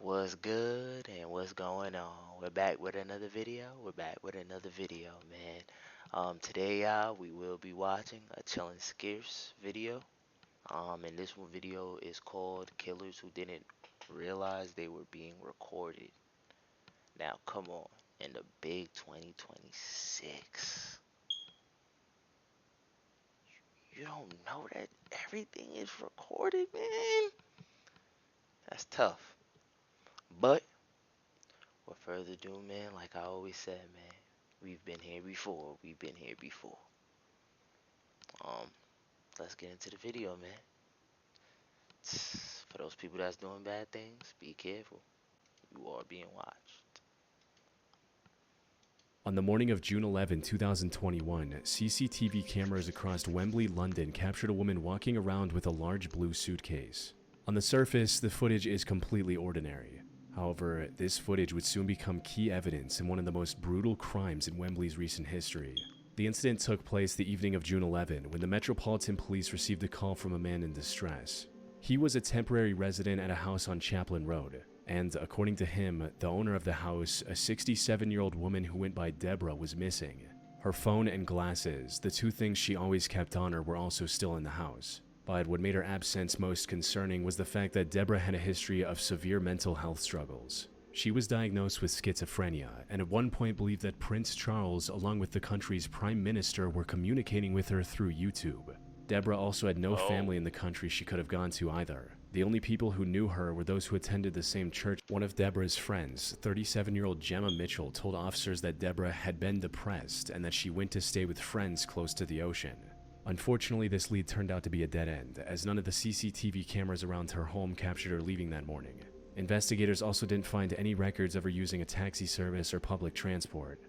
What's good and what's going on? We're back with another video. Man. Today, we will be watching a chillin' scarce video. And this one video is called "Killers Who Didn't Realize They Were Being Recorded." Now, come on, in the big 2026, you don't know that everything is recorded, man. That's tough. But without further ado, man, like I always said, man, we've been here before. Um, let's get into the video, man. For those people that's doing bad things, be careful. You are being watched. On the morning of June 11, 2021, CCTV cameras across Wembley, London captured a woman walking around with a large blue suitcase. On the surface, the footage is completely ordinary. However, this footage would soon become key evidence in one of the most brutal crimes in Wembley's recent history. The incident took place the evening of June 11 when the Metropolitan Police received a call from a man in distress. He was a temporary resident at a house on Chaplin Road, and according to him, the owner of the house, a 67-year-old woman who went by Deborah, was missing. Her phone and glasses, the two things she always kept on her, were also still in the house. But what made her absence most concerning was the fact that Deborah had a history of severe mental health struggles. She was diagnosed with schizophrenia, and at one point believed that Prince Charles, along with the country's prime minister, were communicating with her through YouTube. Deborah also had no family in the country she could have gone to either. The only people who knew her were those who attended the same church. One of Deborah's friends, 37-year-old Gemma Mitchell, told officers that Deborah had been depressed and that she went to stay with friends close to the ocean. Unfortunately, this lead turned out to be a dead end, as none of the CCTV cameras around her home captured her leaving that morning. Investigators also didn't find any records of her using a taxi service or public transport.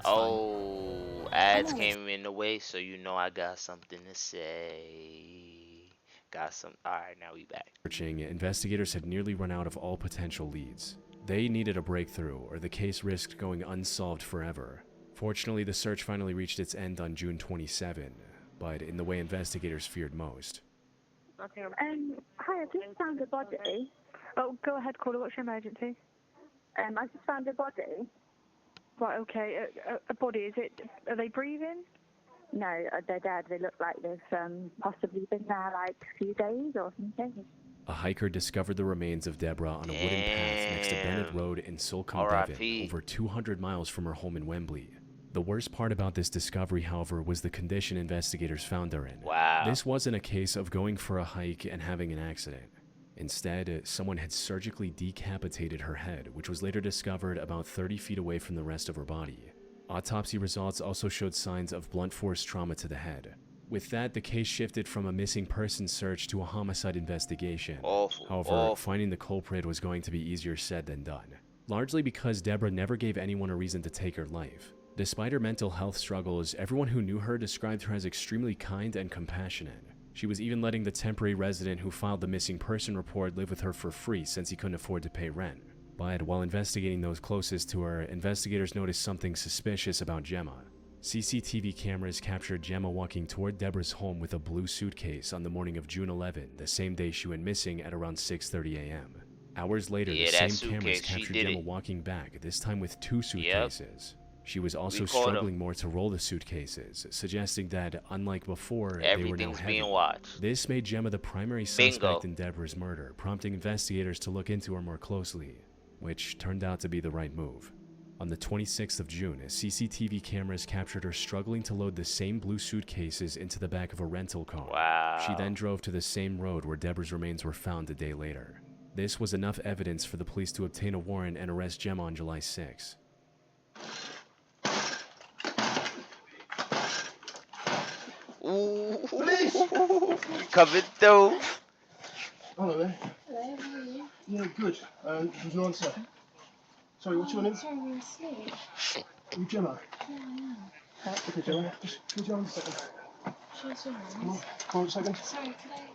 Oh, ads came in the way, so you know I got something to say. Alright, now we back. Investigators had nearly run out of all potential leads. They needed a breakthrough, or the case risked going unsolved forever. Fortunately, the search finally reached its end on June 27, but in the way investigators feared most. Hi, I just found a body. Oh, go ahead, caller. What's your emergency? I just found a body. Right, okay. A body, is it? Are they breathing? No, they're dead. They look like they've possibly been there like a few days or something. A hiker discovered the remains of Deborah on a wooden path next to Bennett Road in Sulcombe, Devon, over 200 miles from her home in Wembley. The worst part about this discovery, however, was the condition investigators found her in. Wow. This wasn't a case of going for a hike and having an accident. Instead, someone had surgically decapitated her head, which was later discovered about 30 feet away from the rest of her body. Autopsy results also showed signs of blunt force trauma to the head. With that, the case shifted from a missing person search to a homicide investigation. However, finding the culprit was going to be easier said than done, largely because Deborah never gave anyone a reason to take her life. Despite her mental health struggles, everyone who knew her described her as extremely kind and compassionate. She was even letting the temporary resident who filed the missing person report live with her for free since he couldn't afford to pay rent. But while investigating those closest to her, investigators noticed something suspicious about Gemma. CCTV cameras captured Gemma walking toward Deborah's home with a blue suitcase on the morning of June 11, the same day she went missing at around 6:30 a.m. Hours later, the same cameras captured Gemma walking back, this time with two suitcases. She was also struggling more to roll the suitcases, suggesting that, unlike before, they were now heavy. This made Gemma the primary suspect in Deborah's murder, prompting investigators to look into her more closely, which turned out to be the right move. On the 26th of June, CCTV cameras captured her struggling to load the same blue suitcases into the back of a rental car. Wow. She then drove to the same road where Deborah's remains were found a day later. This was enough evidence for the police to obtain a warrant and arrest Gemma on July 6. Ooh, coming through. Hello there. Hello, how are you? Yeah, good. There's no answer. Sorry, what's your name? Sorry, we were asleep. Are you Gemma? Yeah, I am. Okay, Gemma, just put your hands a second. Sure. Come on a second. Sorry,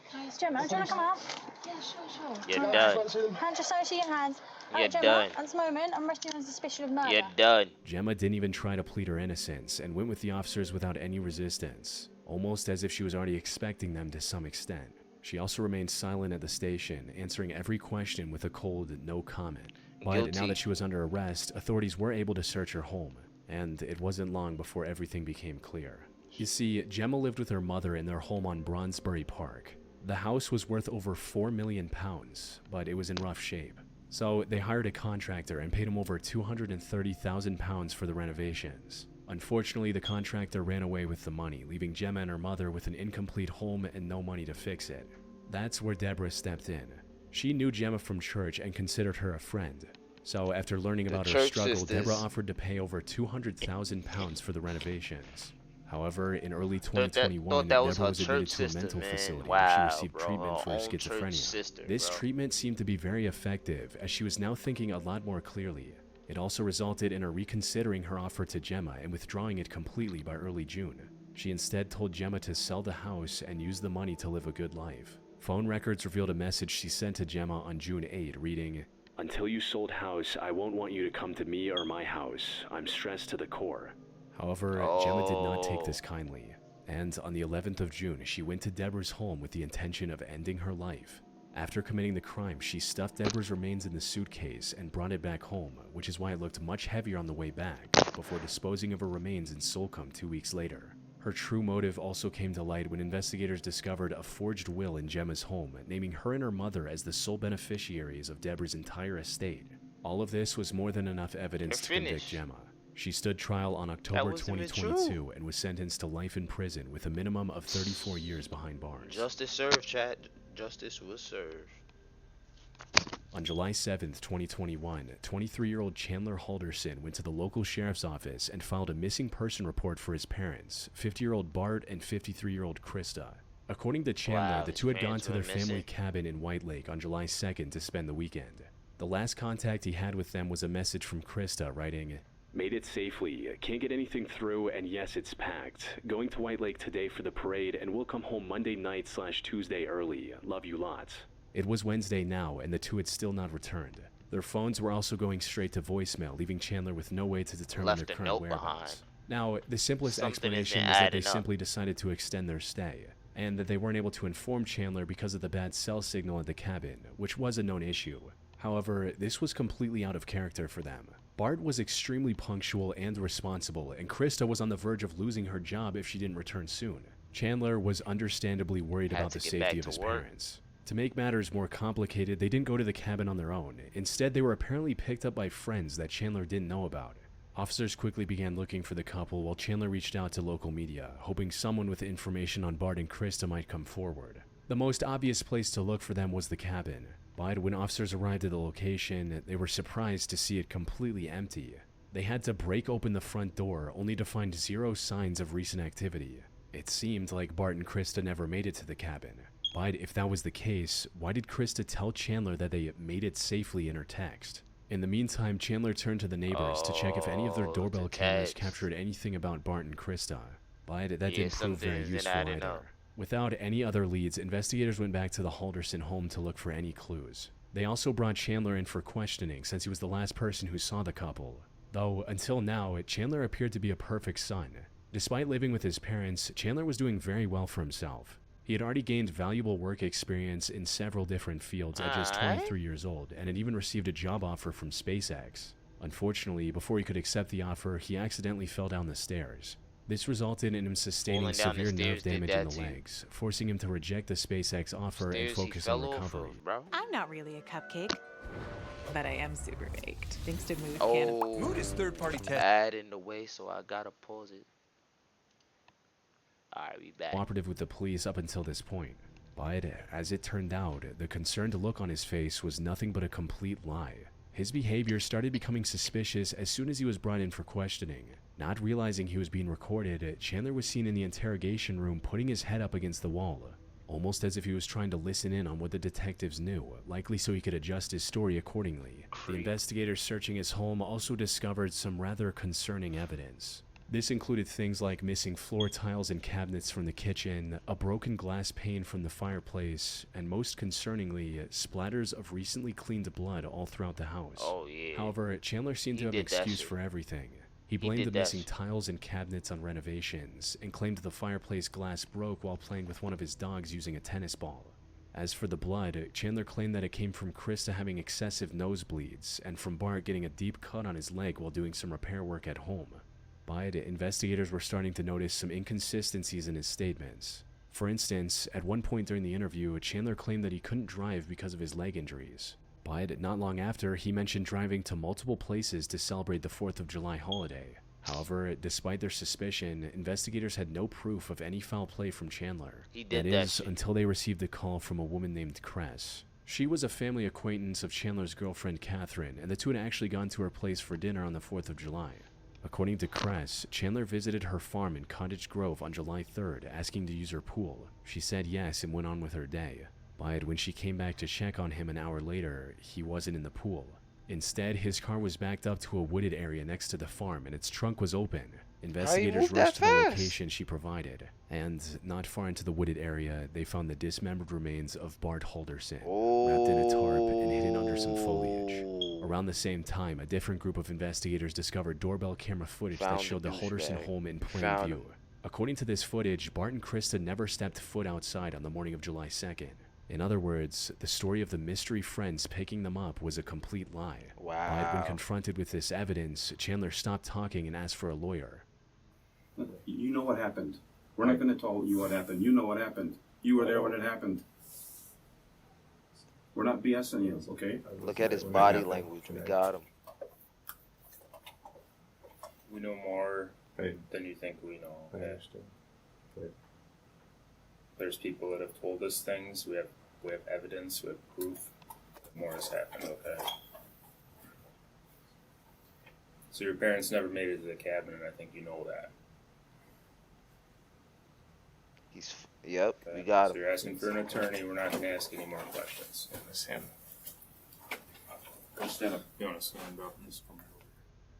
can I Gemma, do you want to come out? Yeah, sure. You're done. Hand just over to your hands. You're Gemma, done. at this moment, I'm arresting you on suspicion of murder. You're done. Gemma didn't even try to plead her innocence and went with the officers without any resistance, almost as if she was already expecting them to some extent. She also remained silent at the station, answering every question with a cold no comment. But now Guilty. that she was under arrest, authorities were able to search her home, and it wasn't long before everything became clear. You see, Gemma lived with her mother in their home on Bronsbury Park. The house was worth over £4 million, but it was in rough shape. So they hired a contractor and paid him over £230,000 for the renovations. Unfortunately, the contractor ran away with the money, leaving Gemma and her mother with an incomplete home and no money to fix it. That's where Deborah stepped in. She knew Gemma from church and considered her a friend. So after learning about her struggle, sisters. Deborah offered to pay over £200,000 for the renovations. However, in early 2021, Deborah was admitted to a mental facility where she received treatment for schizophrenia. This treatment seemed to be very effective, as she was now thinking a lot more clearly. It also resulted in her reconsidering her offer to Gemma and withdrawing it completely by early June. She instead told Gemma to sell the house and use the money to live a good life. Phone records revealed a message she sent to Gemma on June 8, reading, "Until you sold house, I won't want you to come to me or my house. I'm stressed to the core." However, Gemma did not take this kindly, and on the 11th of June, she went to Deborah's home with the intention of ending her life. After committing the crime, she stuffed Deborah's remains in the suitcase and brought it back home, which is why it looked much heavier on the way back, before disposing of her remains in Solcombe 2 weeks later. Her true motive also came to light when investigators discovered a forged will in Gemma's home, naming her and her mother as the sole beneficiaries of Deborah's entire estate. All of this was more than enough evidence to convict Gemma. She stood trial on October 2022 and was sentenced to life in prison with a minimum of 34 years behind bars. Justice served, chat. Justice was served. On July 7th, 2021, 23-year-old Chandler Halderson went to the local sheriff's office and filed a missing person report for his parents, 50-year-old Bart and 53-year-old Krista. According to Chandler, the two had gone to their family cabin in White Lake on July 2nd to spend the weekend. The last contact he had with them was a message from Krista writing, "Made it safely. Can't get anything through, and yes, it's packed. Going to White Lake today for the parade, and we'll come home Monday night/Tuesday early. Love you lots." It was Wednesday now, and the two had still not returned. Their phones were also going straight to voicemail, leaving Chandler with no way to determine their current whereabouts. Now, the simplest explanation is that they simply decided to extend their stay, and that they weren't able to inform Chandler because of the bad cell signal at the cabin, which was a known issue. However, this was completely out of character for them. Bart was extremely punctual and responsible, and Krista was on the verge of losing her job if she didn't return soon. Chandler was understandably worried about the safety of his parents. To make matters more complicated, they didn't go to the cabin on their own. Instead, they were apparently picked up by friends that Chandler didn't know about. Officers quickly began looking for the couple while Chandler reached out to local media, hoping someone with information on Bart and Krista might come forward. The most obvious place to look for them was the cabin, but when officers arrived at the location, they were surprised to see it completely empty. They had to break open the front door only to find zero signs of recent activity. It seemed like Bart and Krista never made it to the cabin. But if that was the case, why did Krista tell Chandler that they made it safely in her text? In the meantime, Chandler turned to the neighbors to check if any of their doorbell cameras captured anything about Bart and Krista, but that didn't prove very useful either. Without any other leads, investigators went back to the Halderson home to look for any clues. They also brought Chandler in for questioning since he was the last person who saw the couple. Though, until now, Chandler appeared to be a perfect son. Despite living with his parents, Chandler was doing very well for himself. He had already gained valuable work experience in several different fields at just 23 years old, and had even received a job offer from SpaceX. Unfortunately, before he could accept the offer, he accidentally fell down the stairs. This resulted in him sustaining severe nerve damage in the legs, forcing him to reject the SpaceX offer and focus on recovery. I'm not really a cupcake, but I am super baked, thanks to Mood Can. Mood is third-party test. Ad in the way, so I gotta pause it. Alright, we back. Cooperative with the police up until this point. But, as it turned out, the concerned look on his face was nothing but a complete lie. His behavior started becoming suspicious as soon as he was brought in for questioning. Not realizing he was being recorded, Chandler was seen in the interrogation room putting his head up against the wall, almost as if he was trying to listen in on what the detectives knew, likely so he could adjust his story accordingly. The investigators searching his home also discovered some rather concerning evidence. This included things like missing floor tiles and cabinets from the kitchen, a broken glass pane from the fireplace, and most concerningly, splatters of recently cleaned blood all throughout the house. However, Chandler seemed to have an excuse for everything. He blamed the missing tiles and cabinets on renovations, and claimed the fireplace glass broke while playing with one of his dogs using a tennis ball. As for the blood, Chandler claimed that it came from Krista having excessive nosebleeds and from Bart getting a deep cut on his leg while doing some repair work at home. But investigators were starting to notice some inconsistencies in his statements. For instance, at one point during the interview, Chandler claimed that he couldn't drive because of his leg injuries. But not long after, he mentioned driving to multiple places to celebrate the 4th of July holiday. However, despite their suspicion, investigators had no proof of any foul play from Chandler. He did that that is, shit. until they received a call from a woman named Cress. She was a family acquaintance of Chandler's girlfriend Catherine, and the two had actually gone to her place for dinner on the 4th of July. According to Cress, Chandler visited her farm in Cottage Grove on July 3rd, asking to use her pool. She said yes and went on with her day. But when she came back to check on him an hour later, he wasn't in the pool. Instead, his car was backed up to a wooded area next to the farm and its trunk was open. Investigators moved that rushed to the fast? location she provided, and not far into the wooded area, they found the dismembered remains of Bart Halderson, wrapped in a tarp and hidden under some foliage. Around the same time, a different group of investigators discovered doorbell camera footage that Found showed the the Halderson douchebag. home in plain Found view. him. According to this footage, Bart and Krista never stepped foot outside on the morning of July 2nd. In other words, the story of the mystery friends picking them up was a complete lie. But when Wow. confronted with this evidence, Chandler stopped talking and asked for a lawyer. You know what happened. We're not going to tell you what happened. You know what happened. You were there when it happened. We're not BSing you, okay? Look at his body language. We got him. We know more Hey. than you think we know. I Okay? understand. Right. There's people that have told us things. We have evidence. We have proof. More has happened. Okay. So your parents never made it to the cabin, and I think you know that. Yep, Okay? we got So him. you're asking for an attorney. We're not going to ask any more questions. Stand. Go stand up. You want to stand up and just come here?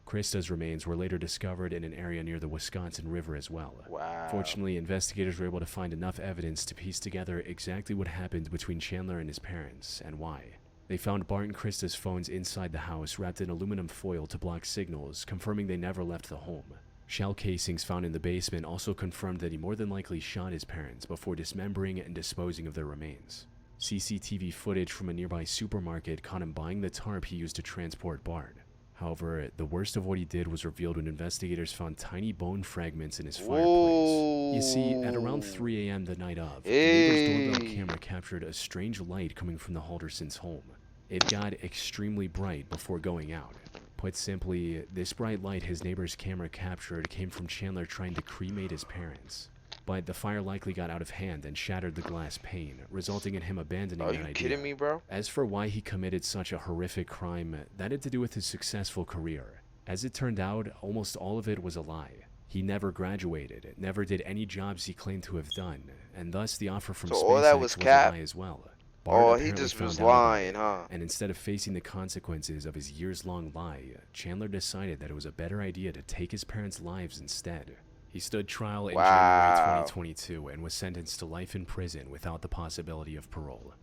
Krista's remains were later discovered in an area near the Wisconsin River as well. Wow. Fortunately, investigators were able to find enough evidence to piece together exactly what happened between Chandler and his parents, and why. They found Bart and Krista's phones inside the house wrapped in aluminum foil to block signals, confirming they never left the home. Shell casings found in the basement also confirmed that he more than likely shot his parents before dismembering and disposing of their remains. CCTV footage from a nearby supermarket caught him buying the tarp he used to transport Bart. However, the worst of what he did was revealed when investigators found tiny bone fragments in his fireplace. You see, at around 3 a.m. the night of, the neighbor's doorbell camera captured a strange light coming from the Haldersons' home. It got extremely bright before going out. Put simply, this bright light his neighbor's camera captured came from Chandler trying to cremate his parents. But the fire likely got out of hand and shattered the glass pane, resulting in him abandoning Are that you idea. kidding me, bro? As for why he committed such a horrific crime, that had to do with his successful career. As it turned out, almost all of it was a lie. He never graduated, never did any jobs he claimed to have done, and thus the offer from So SpaceX all that was was a cap? lie as well. Oh, Bart he apparently just was found out about lying, it, huh? and instead of facing the consequences of his years-long lie, Chandler decided that it was a better idea to take his parents' lives instead. He stood trial in January Wow. 2022 and was sentenced to life in prison without the possibility of parole.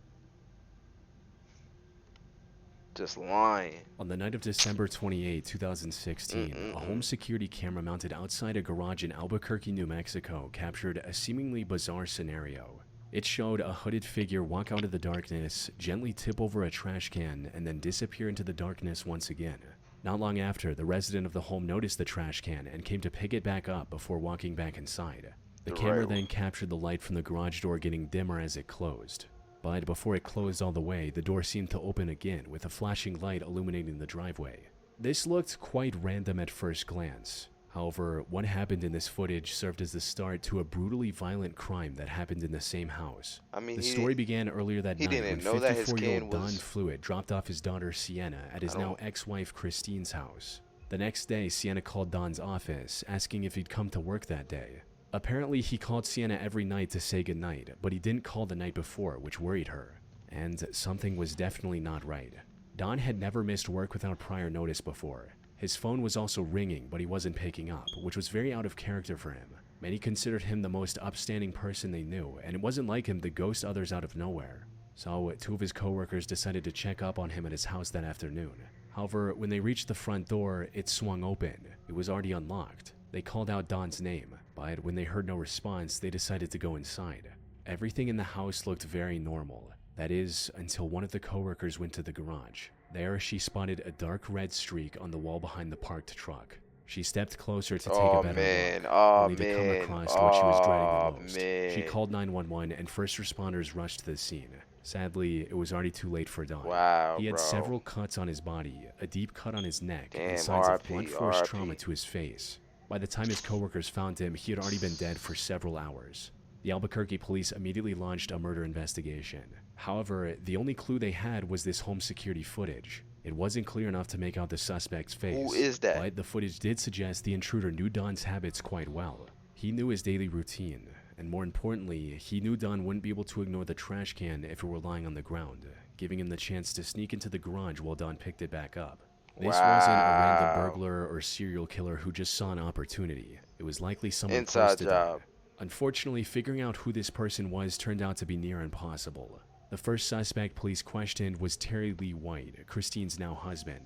Just lying. On the night of December 28, 2016, a home security camera mounted outside a garage in Albuquerque, New Mexico, captured a seemingly bizarre scenario. It showed a hooded figure walk out of the darkness, gently tip over a trash can, and then disappear into the darkness once again. Not long after, the resident of the home noticed the trash can and came to pick it back up before walking back inside. The camera Right. then captured the light from the garage door getting dimmer as it closed. But before it closed all the way, the door seemed to open again with a flashing light illuminating the driveway. This looked quite random at first glance. However, what happened in this footage served as the start to a brutally violent crime that happened in the same house. I mean, The he story began earlier that he night didn't when know that his 54-year-old kid Don was- Fluid dropped off his daughter Sienna at his I now don't- ex-wife Christine's house. The next day, Sienna called Don's office, asking if he'd come to work that day. Apparently, he called Sienna every night to say goodnight, but he didn't call the night before, which worried her. And something was definitely not right. Don had never missed work without prior notice before. His phone was also ringing, but he wasn't picking up, which was very out of character for him. Many considered him the most upstanding person they knew, and it wasn't like him to ghost others out of nowhere. So, two of his coworkers decided to check up on him at his house that afternoon. However, when they reached the front door, it swung open. It was already unlocked. They called out Don's name, but when they heard no response, they decided to go inside. Everything in the house looked very normal. That is, until one of the coworkers went to the garage. There, she spotted a dark red streak on the wall behind the parked truck. She stepped closer to take a better look, only to come across what she was dreading the most. She called 911 and first responders rushed to the scene. Sadly, it was already too late for Don. Wow, He had bro. several cuts on his body, a deep cut on his neck, Damn, and signs of RIP, blunt force RIP. trauma to his face. By the time his coworkers found him, he had already been dead for several hours. The Albuquerque police immediately launched a murder investigation. However, the only clue they had was this home security footage. It wasn't clear enough to make out the suspect's face. Who is that? But the footage did suggest the intruder knew Don's habits quite well. He knew his daily routine, and more importantly, he knew Don wouldn't be able to ignore the trash can if it were lying on the ground, giving him the chance to sneak into the garage while Don picked it back up. This wasn't a random burglar or serial killer who just saw an opportunity. It was likely someone Inside close to Don. job. Unfortunately, figuring out who this person was turned out to be near impossible. The first suspect police questioned was Terry Lee White, Christine's now husband.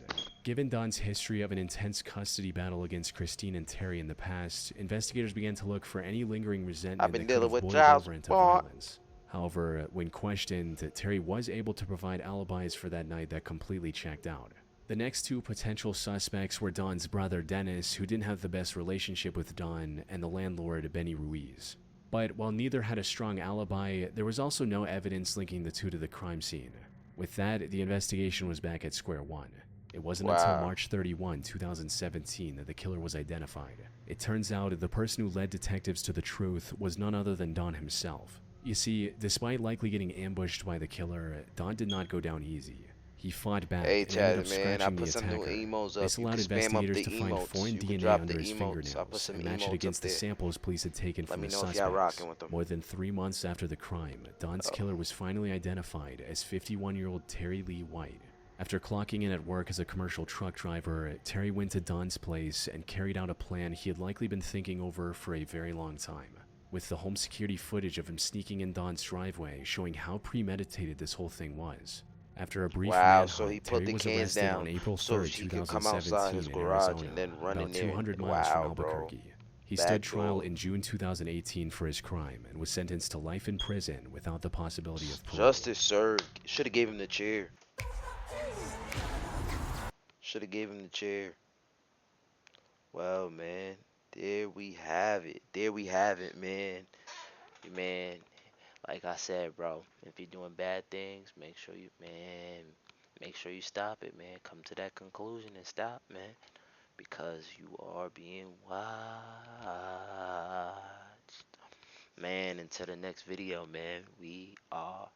Given Don's history of an intense custody battle against Christine and Terry in the past, investigators began to look for any lingering resentment that could have boiled over into violence. However, when questioned, Terry was able to provide alibis for that night that completely checked out. The next two potential suspects were Don's brother Dennis, who didn't have the best relationship with Don, and the landlord Benny Ruiz. But while neither had a strong alibi, there was also no evidence linking the two to the crime scene. With that, the investigation was back at square one. It wasn't until March 31, 2017 that the killer was identified. It turns out the person who led detectives to the truth was none other than Don himself. You see, despite likely getting ambushed by the killer, Don did not go down easy. He fought back and ended up scratching the attacker. This allowed investigators to find foreign DNA under his fingernails and match it against the samples police had taken from the suspects. More than 3 months after the crime, Don's killer was finally identified as 51-year-old Terry Lee White. After clocking in at work as a commercial truck driver, Terry went to Don's place and carried out a plan he had likely been thinking over for a very long time. With the home security footage of him sneaking in Don's driveway showing how premeditated this whole thing was. After a brief manhunt, so he put Terry the was cans arrested down on April so 3rd, she could come outside his 2017 in garage Arizona, and then run in about there. 200 miles from Wow, Albuquerque. He stood trial in June 2018 for his crime and was sentenced to life in prison without the possibility of parole. Justice served. Should have gave him the chair. Should have gave him the chair. Well, man, there we have it. There we have it, man. Man, like I said, bro, if you're doing bad things, make sure you stop it, man. Come to that conclusion and stop, man, because you are being watched. Man, until the next video, man, we are